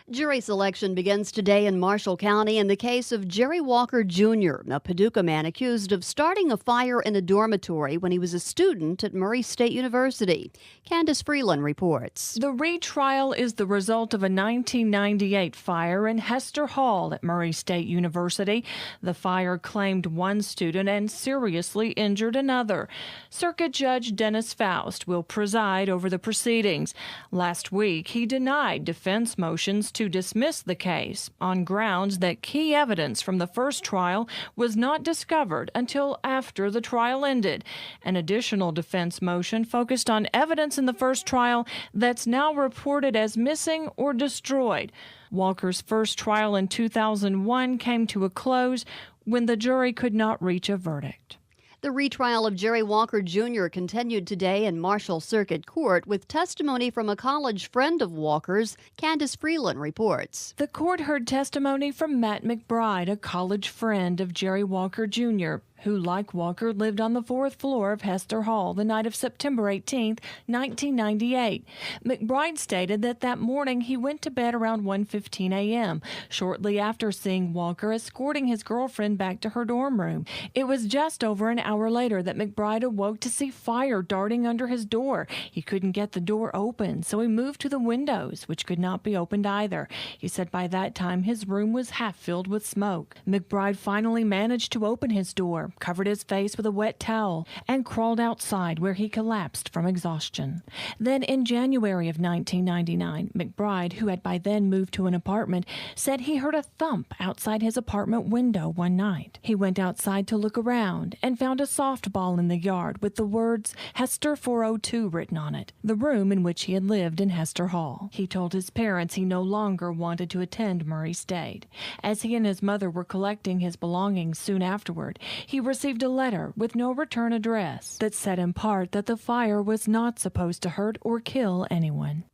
Jury selection begins today in Marshall County in the case of Jerry Walker Jr., a Paducah man accused of starting a fire in a dormitory when he was a student at Murray State University. Candice Freeland reports. The retrial is the result of a 1998 fire in Hester Hall at Murray State University. The fire claimed one student and seriously injured another. Circuit Judge Dennis Faust will preside over the proceedings. Last week, he denied defense motions to dismiss the case on grounds that key evidence from the first trial was not discovered until after the trial ended. An additional defense motion focused on evidence in the first trial that's now reported as missing or destroyed. Walker's first trial in 2001 came to a close when the jury could not reach a verdict. The retrial of Jerry Walker Jr. continued today in Marshall Circuit Court with testimony from a college friend of Walker's. Candice Freeland reports. The court heard testimony from Matt McBride, a college friend of Jerry Walker Jr., who, like Walker, lived on the fourth floor of Hester Hall the night of September 18, 1998. McBride stated that morning he went to bed around 1:15 a.m., shortly after seeing Walker escorting his girlfriend back to her dorm room. It was just over an hour later that McBride awoke to see fire darting under his door. He couldn't get the door open, so he moved to the windows, which could not be opened either. He said by that time his room was half filled with smoke. McBride finally managed to open his door, covered his face with a wet towel, and crawled outside where he collapsed from exhaustion. Then in January of 1999, McBride, who had by then moved to an apartment, said he heard a thump outside his apartment window one night. He went outside to look around and found a softball in the yard with the words Hester 402 written on it, the room in which he had lived in Hester Hall. He told his parents he no longer wanted to attend Murray State. As he and his mother were collecting his belongings soon afterward, he received a letter with no return address that said in part that the fire was not supposed to hurt or kill anyone.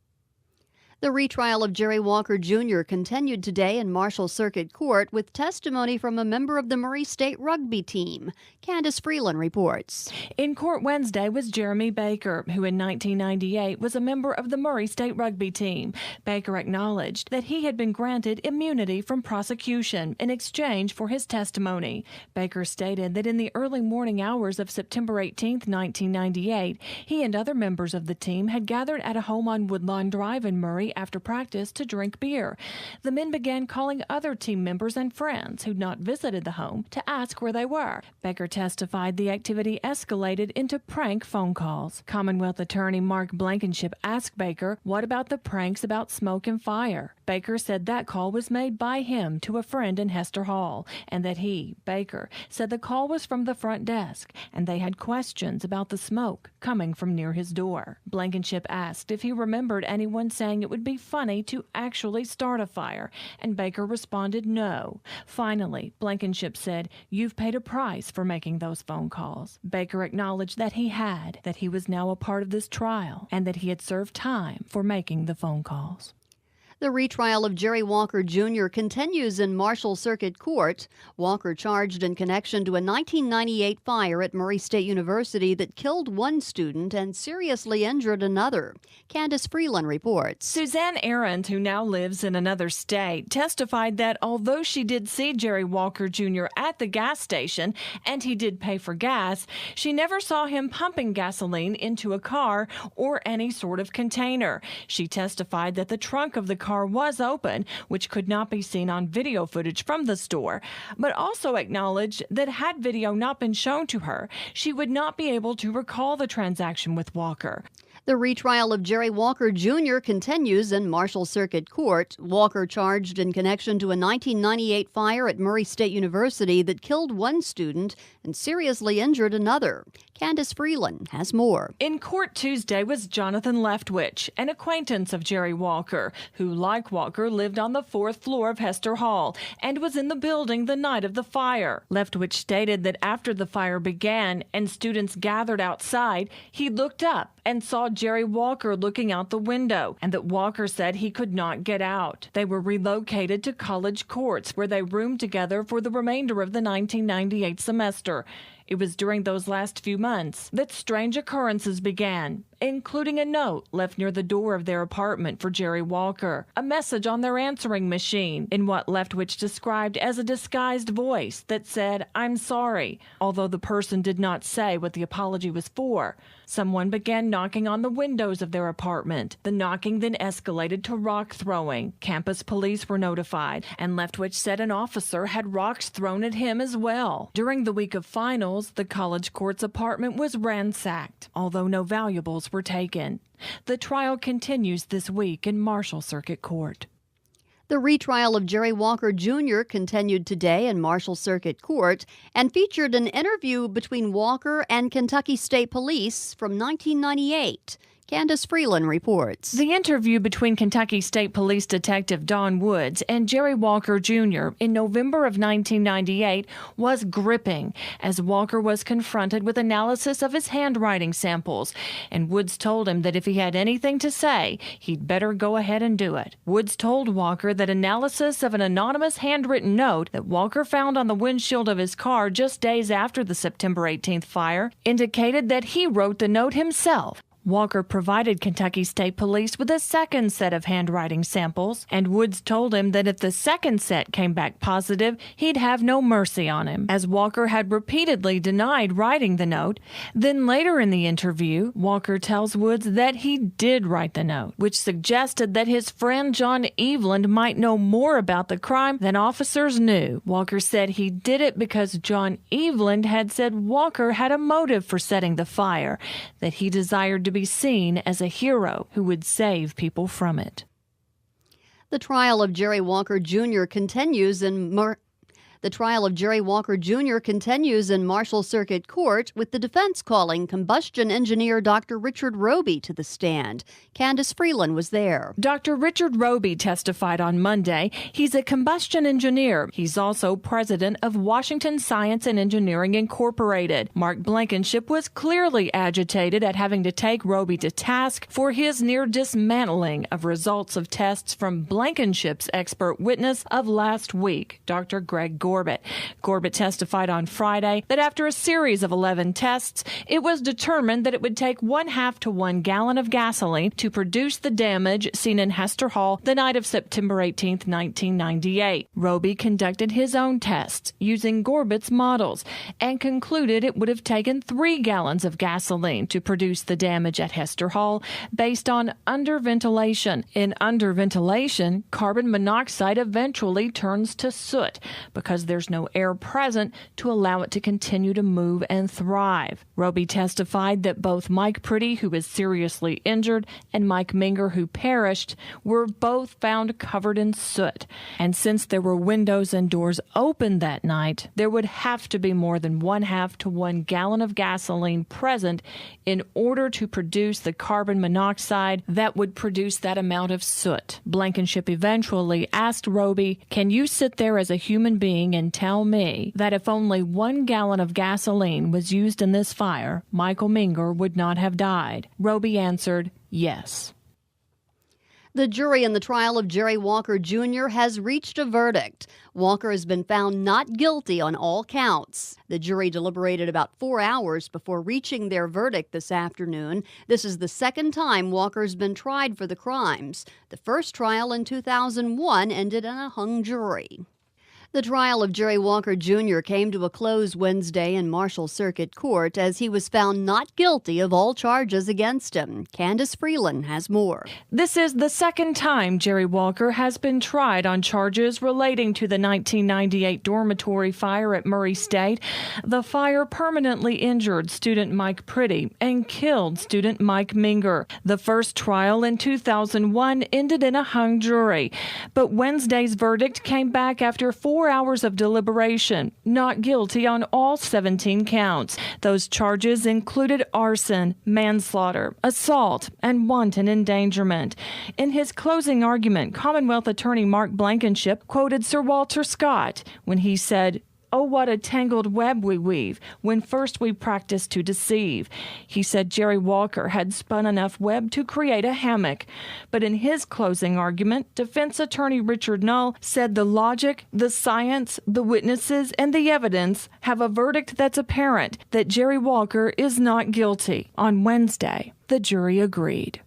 The retrial of Jerry Walker Jr. continued today in Marshall Circuit Court with testimony from a member of the Murray State rugby team. Candice Freeland reports. In court Wednesday was Jeremy Baker, who in 1998 was a member of the Murray State rugby team. Baker acknowledged that he had been granted immunity from prosecution in exchange for his testimony. Baker stated that in the early morning hours of September 18, 1998, he and other members of the team had gathered at a home on Woodlawn Drive in Murray after practice to drink beer. The men began calling other team members and friends who'd not visited the home to ask where they were. Baker testified the activity escalated into prank phone calls. Commonwealth attorney Mark Blankenship asked Baker, what about the pranks about smoke and fire? Baker said that call was made by him to a friend in Hester Hall, and that he, Baker, said the call was from the front desk, and they had questions about the smoke coming from near his door. Blankenship asked if he remembered anyone saying it would be funny to actually start a fire, and Baker responded no. Finally, Blankenship said, "You've paid a price for making those phone calls." Baker acknowledged that he had, that he was now a part of this trial, and that he had served time for making the phone calls. The retrial of Jerry Walker Jr. continues in Marshall Circuit Court. Walker charged in connection to a 1998 fire at Murray State University that killed one student and seriously injured another. Candice Freeland reports. Suzanne Arendt, who now lives in another state, testified that although she did see Jerry Walker Jr. at the gas station and he did pay for gas, she never saw him pumping gasoline into a car or any sort of container. She testified that the trunk of the car was open, which could not be seen on video footage from the store, but also acknowledged that had video not been shown to her, she would not be able to recall the transaction with Walker. The retrial of Jerry Walker Jr. continues in Marshall Circuit Court. Walker charged in connection to a 1998 fire at Murray State University that killed one student and seriously injured another. Candice Freeland has more. In court Tuesday was Jonathan Leftwich, an acquaintance of Jerry Walker, who, like Walker, lived on the fourth floor of Hester Hall and was in the building the night of the fire. Leftwich stated that after the fire began and students gathered outside, he looked up and saw Jerry Walker looking out the window, and that Walker said he could not get out. They were relocated to college courts, where they roomed together for the remainder of the 1998 semester. It was during those last few months that strange occurrences began, including a note left near the door of their apartment for Jerry Walker, a message on their answering machine in what Leftwich described as a disguised voice that said, "I'm sorry," although the person did not say what the apology was for. Someone began knocking on the windows of their apartment. The knocking then escalated to rock throwing. Campus police were notified, and Leftwich said an officer had rocks thrown at him as well. During the week of finals, the college court's apartment was ransacked, although no valuables were taken. The trial continues this week in Marshall Circuit Court. The retrial of Jerry Walker Jr. continued today in Marshall Circuit Court and featured an interview between Walker and Kentucky State Police from 1998. Candice Freeland reports. The interview between Kentucky State Police Detective Don Woods and Jerry Walker Jr. in November of 1998 was gripping, as Walker was confronted with analysis of his handwriting samples, and Woods told him that if he had anything to say, he'd better go ahead and do it. Woods told Walker that analysis of an anonymous handwritten note that Walker found on the windshield of his car just days after the September 18th fire indicated that he wrote the note himself. Walker provided Kentucky State Police with a second set of handwriting samples, and Woods told him that if the second set came back positive, he'd have no mercy on him, as Walker had repeatedly denied writing the note. Then later in the interview, Walker tells Woods that he did write the note, which suggested that his friend John Eveland might know more about the crime than officers knew. Walker said he did it because John Eveland had said Walker had a motive for setting the fire, that he desired to be seen as a hero who would save people from it. The trial of Jerry Walker Jr. continues in Marshall Circuit Court, with the defense calling combustion engineer Dr. Richard Roby to the stand. Candice Freeland was there. Dr. Richard Roby testified on Monday. He's a combustion engineer. He's also president of Washington Science and Engineering Incorporated. Mark Blankenship was clearly agitated at having to take Roby to task for his near dismantling of results of tests from Blankenship's expert witness of last week, Dr. Greg Gorbett. Gorbett testified on Friday that after a series of 11 tests, it was determined that it would take 1/2 to 1 gallon of gasoline to produce the damage seen in Hester Hall the night of September 18, 1998. Roby conducted his own tests using Gorbett's models and concluded it would have taken 3 gallons of gasoline to produce the damage at Hester Hall based on underventilation. In underventilation, carbon monoxide eventually turns to soot because there's no air present to allow it to continue to move and thrive. Roby testified that both Mike Pretty, who was seriously injured, and Mike Minger, who perished, were both found covered in soot. And since there were windows and doors open that night, there would have to be more than 1/2 to 1 gallon of gasoline present in order to produce the carbon monoxide that would produce that amount of soot. Blankenship eventually asked Roby, "Can you sit there as a human being and tell me that if only 1 gallon of gasoline was used in this fire, Michael Minger would not have died?" Roby answered, "Yes." The jury in the trial of Jerry Walker Jr. has reached a verdict. Walker has been found not guilty on all counts. The jury deliberated about 4 hours before reaching their verdict this afternoon. This is the second time Walker's been tried for the crimes. The first trial in 2001 ended in a hung jury. The trial of Jerry Walker Jr. came to a close Wednesday in Marshall Circuit Court as he was found not guilty of all charges against him. Candice Freeland has more. This is the second time Jerry Walker has been tried on charges relating to the 1998 dormitory fire at Murray State. The fire permanently injured student Mike Pretty and killed student Mike Minger. The first trial in 2001 ended in a hung jury, but Wednesday's verdict came back after 4 hours of deliberation, not guilty on all 17 counts. Those charges included arson, manslaughter, assault, and wanton endangerment. In his closing argument, Commonwealth Attorney Mark Blankenship quoted Sir Walter Scott when he said, "Oh, what a tangled web we weave when first we practice to deceive." He said Jerry Walker had spun enough web to create a hammock. But in his closing argument, defense attorney Richard Null said the logic, the science, the witnesses, and the evidence have a verdict that's apparent that Jerry Walker is not guilty. On Wednesday, the The jury agreed.